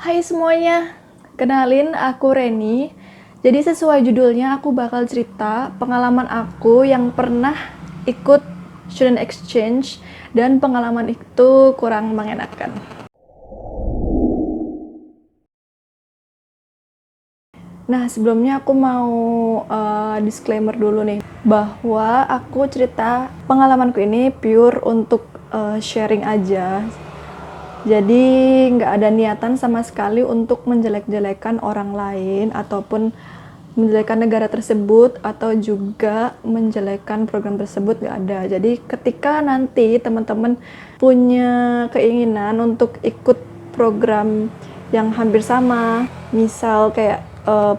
Hai semuanya, kenalin aku Reni. Jadi sesuai judulnya aku bakal cerita pengalaman aku yang pernah ikut student exchange dan pengalaman itu kurang mengenakan. Nah sebelumnya aku mau disclaimer dulu nih bahwa aku cerita pengalamanku ini pure untuk sharing aja. Jadi nggak ada niatan sama sekali untuk menjelek-jelekan orang lain ataupun menjelekkan negara tersebut atau juga menjelekkan program tersebut, nggak ada. Jadi ketika nanti teman-teman punya keinginan untuk ikut program yang hampir sama, misal kayak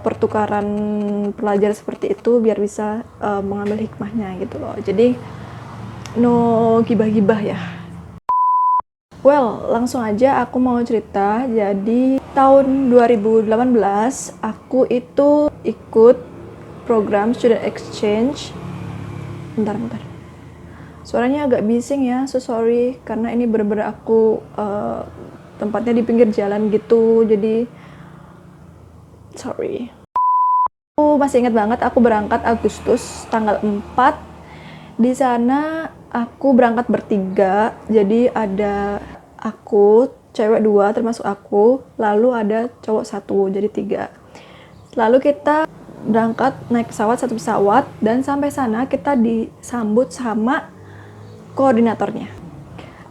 pertukaran pelajar seperti itu, biar bisa mengambil hikmahnya gitu loh. Jadi no gibah-gibah ya. Well, langsung aja aku mau cerita. Jadi tahun 2018 aku itu ikut program student exchange. Bentar. Suaranya agak bising ya, so sorry karena ini bener-bener aku tempatnya di pinggir jalan gitu. Jadi sorry. Aku masih ingat banget aku berangkat Agustus tanggal 4. Di sana aku berangkat bertiga, jadi ada aku, cewek 2 termasuk aku, lalu ada cowok 1, jadi 3. Lalu kita berangkat naik pesawat, satu pesawat, dan sampai sana kita disambut sama koordinatornya.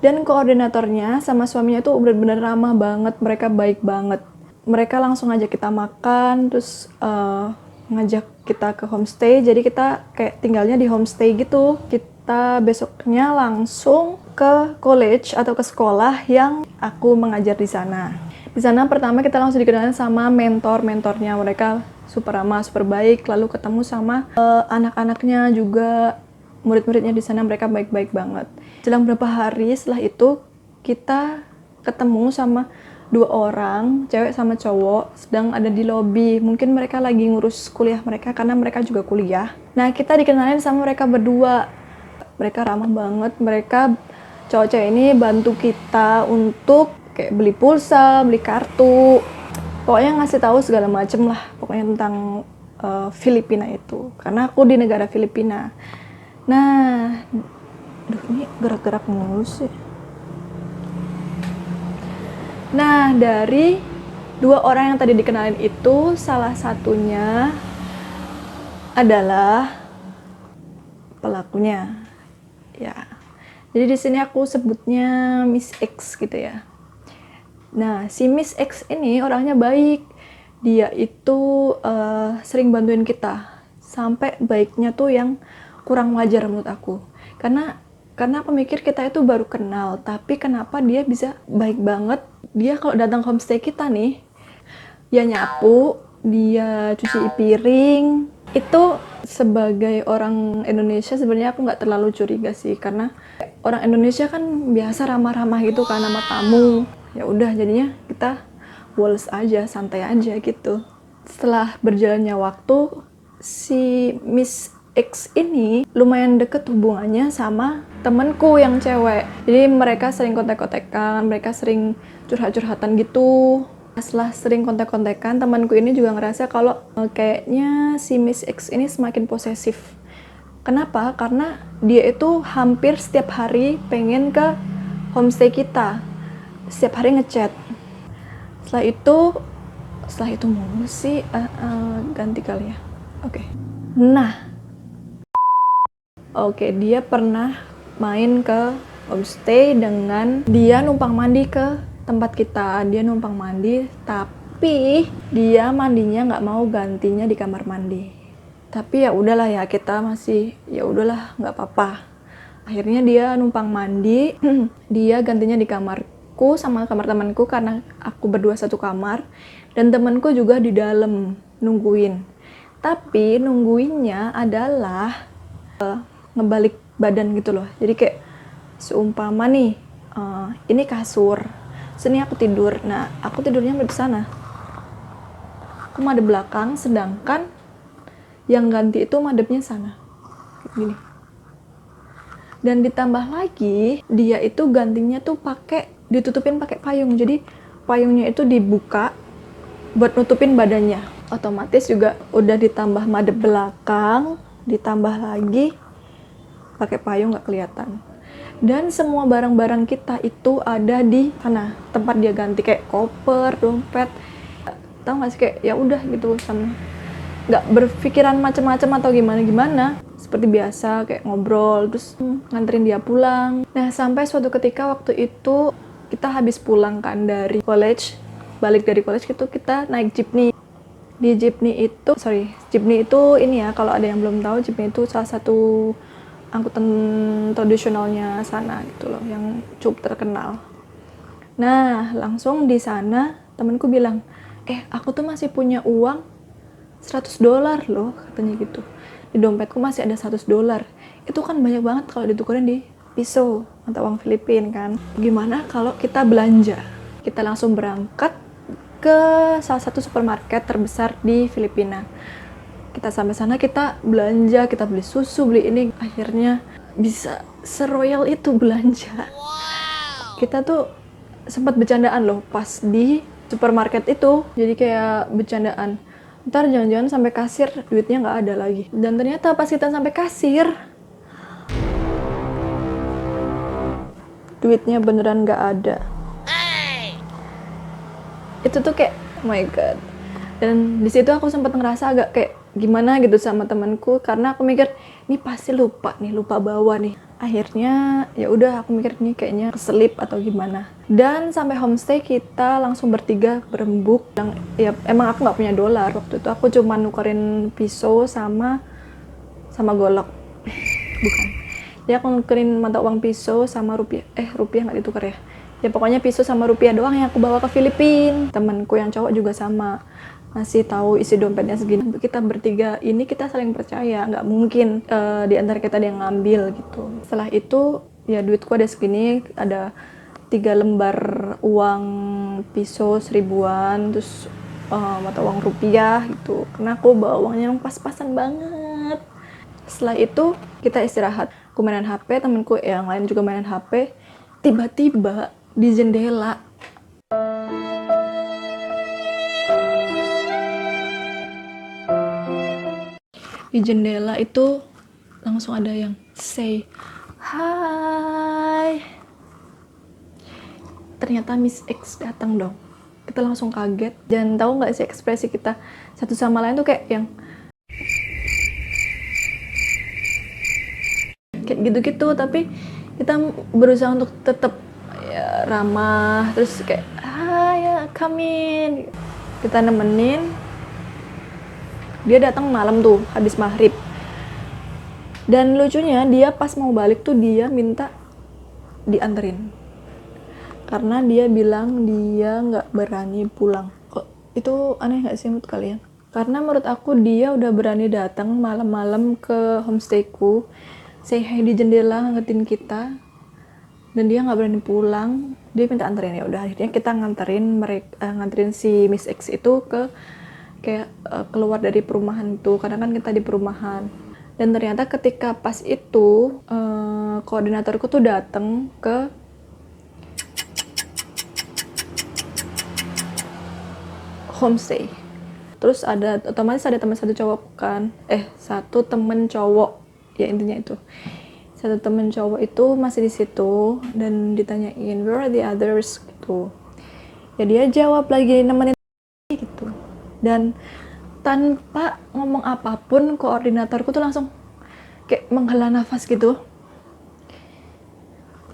Dan koordinatornya sama suaminya tuh bener-bener ramah banget, mereka baik banget. Mereka langsung ngajak kita makan, terus ngajak kita ke homestay, jadi kita kayak tinggalnya di homestay gitu. Kita besoknya langsung ke college atau ke sekolah yang aku mengajar di sana. Di sana pertama kita langsung dikenalin sama mentor-mentornya, mereka super ramah, super baik. Lalu ketemu sama anak-anaknya juga, murid-muridnya di sana, mereka baik-baik banget. Selang beberapa hari setelah itu kita ketemu sama 2 orang, cewek sama cowok, sedang ada di lobi. Mungkin mereka lagi ngurus kuliah mereka karena mereka juga kuliah. Nah, kita dikenalin sama mereka berdua. Mereka ramah banget. Mereka cowok-cewek ini bantu kita untuk kayak beli pulsa, beli kartu. Pokoknya ngasih tahu segala macem lah. Pokoknya tentang Filipina itu. Karena aku di negara Filipina. Nah, aduh ini gerak-gerak mulu sih. Nah, dari 2 orang yang tadi dikenalin itu, salah satunya adalah pelakunya. Ya. Jadi di sini aku sebutnya Miss X gitu ya. Nah, si Miss X ini orangnya baik. Dia itu sering bantuin kita. Sampai baiknya tuh yang kurang wajar menurut aku. Karena aku mikir kita itu baru kenal, tapi kenapa dia bisa baik banget. Dia kalau datang homestay kita nih, dia nyapu, dia cuci piring. Itu sebagai orang Indonesia sebenarnya aku nggak terlalu curiga sih, karena orang Indonesia kan biasa ramah-ramah gitu kan sama tamu. Ya udah jadinya kita woles aja, santai aja gitu. Setelah berjalannya waktu, si Miss X ini lumayan deket hubungannya sama temenku yang cewek. Jadi mereka sering kontak-kontakan, mereka sering curhat-curhatan gitu. Setelah sering kontak-kontakan, temanku ini juga ngerasa kalau kayaknya si Miss X ini semakin posesif. Kenapa? Karena dia itu hampir setiap hari pengen ke homestay kita. Setiap hari ngechat. Setelah itu mulu sih, ganti kali ya. Oke. Oke, dia pernah main ke homestay dengan dia numpang mandi ke tempat kita. Dia numpang mandi, tapi dia mandinya nggak mau gantinya di kamar mandi. Tapi ya udahlah ya, kita masih ya udahlah nggak apa-apa. Akhirnya dia numpang mandi, dia gantinya di kamarku sama kamar temanku karena aku berdua satu kamar, dan temanku juga di dalam nungguin. Tapi nungguinnya adalah ngebalik badan gitu loh. Jadi kayak seumpama nih, ini kasur, sini aku tidur. Nah, aku tidurnya di sana. Aku madep belakang, sedangkan yang ganti itu madepnya sana. Gini. Dan ditambah lagi, dia itu gantinya tuh ditutupin pakai payung. Jadi payungnya itu dibuka buat nutupin badannya. Otomatis juga udah ditambah madep belakang, ditambah lagi pakai payung nggak kelihatan. Dan semua barang-barang kita itu ada di sana tempat dia ganti, kayak koper, dompet. Tahu nggak sih, kayak ya udah gitu, sama nggak berpikiran macam-macam atau gimana-gimana. Seperti biasa kayak ngobrol, terus nganterin dia pulang. Nah, sampai suatu ketika waktu itu kita habis pulang kan dari college, balik dari college gitu, kita naik jeepney. Di jeepney itu ini ya, kalau ada yang belum tahu, jeepney itu salah satu angkutan tradisionalnya sana gitu loh, yang cukup terkenal. Nah, langsung di sana temanku bilang, aku tuh masih punya uang $100 loh, katanya gitu. Di dompetku masih ada $100. Itu kan banyak banget kalau ditukerin di piso atau uang Filipina kan. Gimana kalau kita belanja? Kita langsung berangkat ke salah satu supermarket terbesar di Filipina. Kita sampai sana, kita belanja, kita beli susu, beli ini. Akhirnya bisa seroyal itu belanja. Kita tuh sempat bercandaan loh pas di supermarket itu. Jadi kayak bercandaan, ntar jangan-jangan sampai kasir duitnya nggak ada lagi. Dan ternyata pas kita sampai kasir, duitnya beneran nggak ada. Itu tuh kayak, oh my god. Dan di situ aku sempat ngerasa agak kayak gimana gitu sama temanku, karena aku mikir ini pasti lupa bawa nih. Akhirnya ya udah, aku mikir ini kayaknya keselip atau gimana. Dan sampai homestay kita langsung bertiga berembuk. Ya emang aku nggak punya dolar waktu itu, aku cuma nukerin piso sama golok. Bukan. Dia aku nukerin mata uang piso sama rupiah. Rupiah nggak ditukar ya. Ya pokoknya piso sama rupiah doang yang aku bawa ke Filipina. Temanku yang cowok juga sama, masih tahu isi dompetnya segini. Kita bertiga ini kita saling percaya, nggak mungkin di antara kita ada yang ngambil gitu. Setelah itu ya duitku ada segini, ada 3 lembar uang piso 1000-an, terus mata uang rupiah gitu. Karena aku bawa uangnya yang pas-pasan banget. Setelah itu kita istirahat. Aku mainan HP, temanku yang lain juga mainan HP. Tiba-tiba di jendela itu langsung ada yang say hi. Ternyata Miss X datang dong. Kita langsung kaget. Dan tahu nggak sih ekspresi kita satu sama lain tuh kayak yang kayak gitu-gitu, tapi kita berusaha untuk tetap ya, ramah, terus kayak ya come in. Kita nemenin. Dia datang malam tuh, habis maghrib. Dan lucunya dia pas mau balik tuh dia minta dianterin. Karena dia bilang dia nggak berani pulang. Kok itu aneh nggak sih menurut kalian? Karena menurut aku dia udah berani datang malam-malam ke homestayku, say hi di jendela, ngetin kita, dan dia nggak berani pulang. Dia minta anterin. Ya udah, akhirnya kita nganterin si Miss X itu ke kayak keluar dari perumahan itu, karena kan kita di perumahan. Dan ternyata ketika pas itu koordinatorku tuh datang ke homestay. Terus otomatis ada teman satu cowok kan, satu temen cowok, ya intinya itu. Satu temen cowok itu masih di situ dan ditanyain where are the others gitu. Ya dia jawab lagi nemenin gitu. Dan tanpa ngomong apapun, koordinatorku tuh langsung kayak menghela nafas gitu,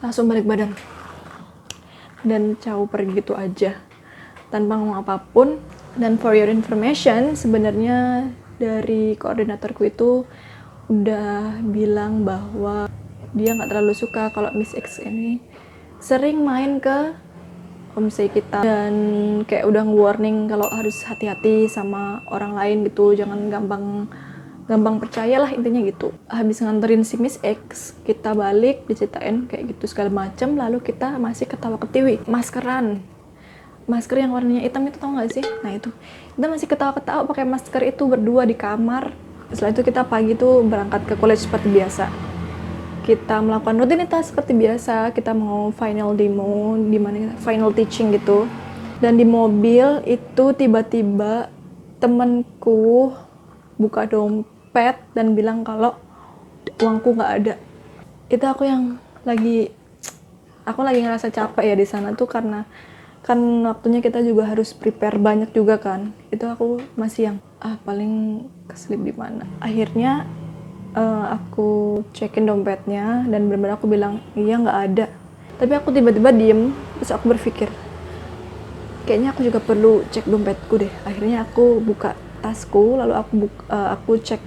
langsung balik badan dan jauh pergi gitu aja tanpa ngomong apapun. Dan for your information, sebenarnya dari koordinatorku itu udah bilang bahwa dia nggak terlalu suka kalau Miss X ini sering main ke homestay kita, dan kayak udah nge-warning kalau harus hati-hati sama orang lain gitu, jangan gampang percayalah, intinya gitu. Habis nganterin si Miss X, kita balik diceritain kayak gitu segala macam, lalu kita masih ketawa-ketiwi, masker yang warnanya hitam itu, tau gak sih? Nah itu, kita masih ketawa-ketawa pakai masker itu berdua di kamar. Setelah itu kita pagi tuh berangkat ke college seperti biasa. Kita melakukan rutinitas seperti biasa, kita mau final demo, dimana final teaching gitu. Dan di mobil itu tiba-tiba temenku buka dompet dan bilang kalau uangku nggak ada. Itu aku lagi ngerasa capek ya di sana tuh, karena kan waktunya kita juga harus prepare banyak juga kan. Itu aku masih yang paling keselip di mana. Akhirnya aku cekin dompetnya dan benar-benar aku bilang iya nggak ada. Tapi aku tiba-tiba diem, terus aku berpikir kayaknya aku juga perlu cek dompetku deh. Akhirnya aku buka tasku, lalu aku cek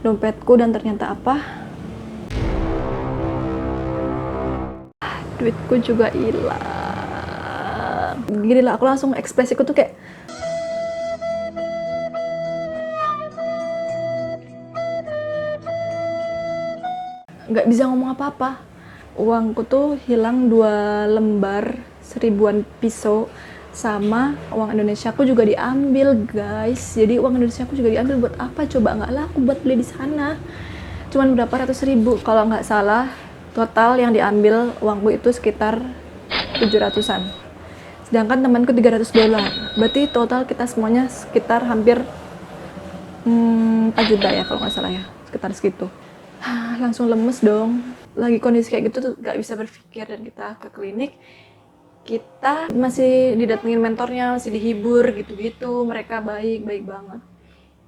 dompetku dan ternyata apa? Duitku juga hilang. Gini lah, aku langsung ekspresiku tuh kayak nggak bisa ngomong apa-apa. Uangku tuh hilang 2 lembar 1000-an piso, sama uang Indonesia aku juga diambil guys. Jadi uang Indonesia aku juga diambil buat apa coba? Nggak laku buat beli di sana. Cuman berapa ratus ribu kalau nggak salah. Total yang diambil uangku itu sekitar 700-an. Sedangkan temanku $300. Berarti total kita semuanya sekitar hampir 4 juta ya kalau nggak salah ya. Sekitar segitu. Langsung lemes dong. Lagi kondisi kayak gitu tuh nggak bisa berpikir, dan kita ke klinik. Kita masih didatengin mentornya, masih dihibur gitu-gitu. Mereka baik banget.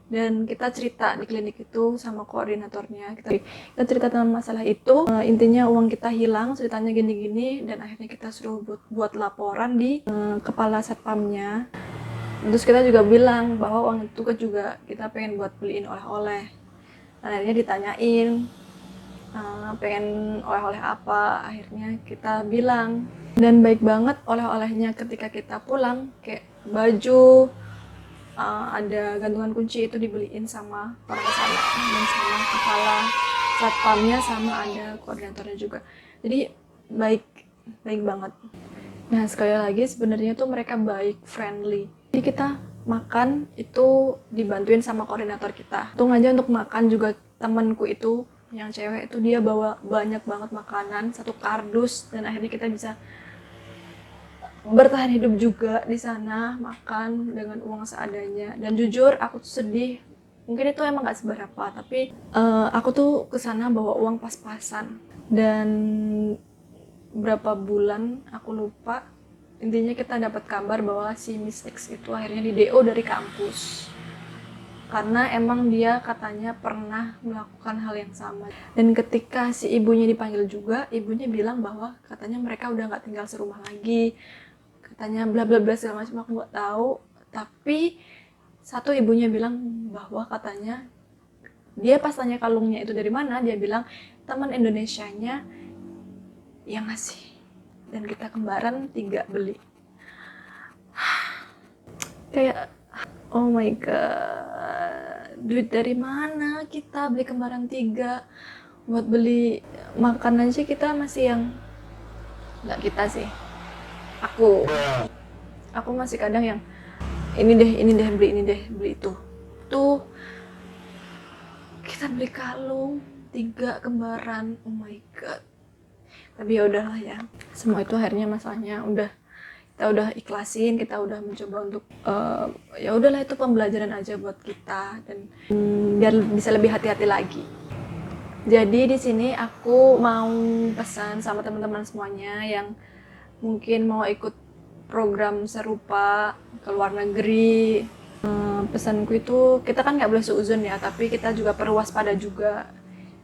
Dan kita cerita di klinik itu sama koordinatornya, kita cerita tentang masalah itu. Intinya uang kita hilang, ceritanya gini-gini, dan akhirnya kita suruh buat laporan di kepala satpamnya. Terus kita juga bilang bahwa uang itu kan juga kita pengen buat beliin oleh-oleh. Dan akhirnya ditanyain pengen oleh-oleh apa, akhirnya kita bilang. Dan baik banget oleh-olehnya ketika kita pulang, kayak baju, ada gantungan kunci itu dibeliin sama orang sana, dan sama kepala satpamnya, sama ada koordinatornya juga. Jadi baik banget. Nah sekali lagi sebenarnya tuh mereka baik, friendly. Jadi kita makan itu dibantuin sama koordinator kita. Untung aja untuk makan juga temanku itu yang cewek itu dia bawa banyak banget makanan, 1 kardus, dan akhirnya kita bisa bertahan hidup juga di sana, makan dengan uang seadanya. Dan jujur aku tuh sedih, mungkin itu emang gak seberapa, tapi aku tuh kesana bawa uang pas-pasan. Dan berapa bulan aku lupa, intinya kita dapat kabar bahwa si Miss X itu akhirnya di DO dari kampus, karena emang dia katanya pernah melakukan hal yang sama. Dan ketika si ibunya dipanggil juga, ibunya bilang bahwa katanya mereka udah gak tinggal serumah lagi, katanya bla bla bla segala macam, aku nggak tahu. Tapi satu ibunya bilang bahwa katanya dia pas tanya kalungnya itu dari mana, dia bilang teman Indonesianya yang ngasih, dan kita kembaran 3 beli. Kayak oh my god, duit dari mana kita beli kembaran 3? Buat beli makanan sih kita masih yang nggak, kita sih, aku masih kadang yang ini deh beli, ini deh beli itu. Tuh kita beli kalung 3 kembaran, oh my god. Tapi ya udahlah ya, semua itu akhirnya masalahnya kita udah ikhlasin, kita udah mencoba untuk ya udahlah, itu pembelajaran aja buat kita, dan biar bisa lebih hati-hati lagi. Jadi di sini aku mau pesan sama teman-teman semuanya yang mungkin mau ikut program serupa ke luar negeri. Pesanku itu, kita kan nggak boleh seuzon ya, tapi kita juga perlu waspada juga.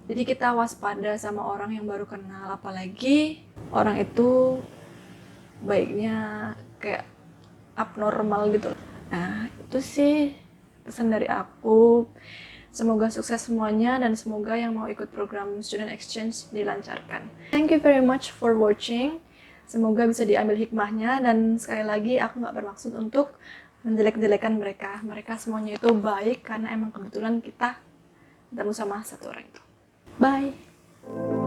Jadi kita waspada sama orang yang baru kenal, apalagi orang itu baiknya kayak abnormal gitu. Nah itu sih pesan dari aku. Semoga sukses semuanya, dan semoga yang mau ikut program student exchange dilancarkan. Thank you very much for watching. Semoga bisa diambil hikmahnya, dan sekali lagi aku nggak bermaksud untuk menjelek-jelekan mereka. Mereka semuanya itu baik karena emang kebetulan kita ketemu sama satu orang itu. Bye!